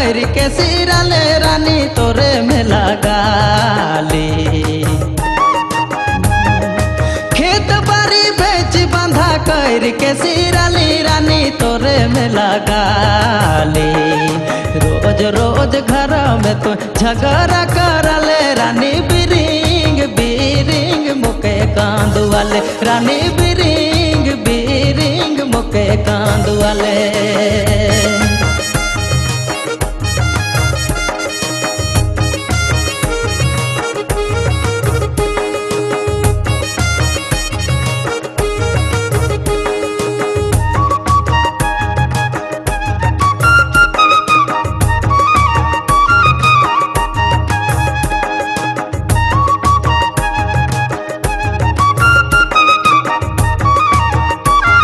कर के सिराले रानी तोरे में लगाली। खेत बाड़ी बेच बंधा कर के सिराली रानी तोरे में लगाली। रोज रोज घर में तो झगड़ा करले रानी बिरिंग बिरिंग मुके कांद वाले रानी बिरिंग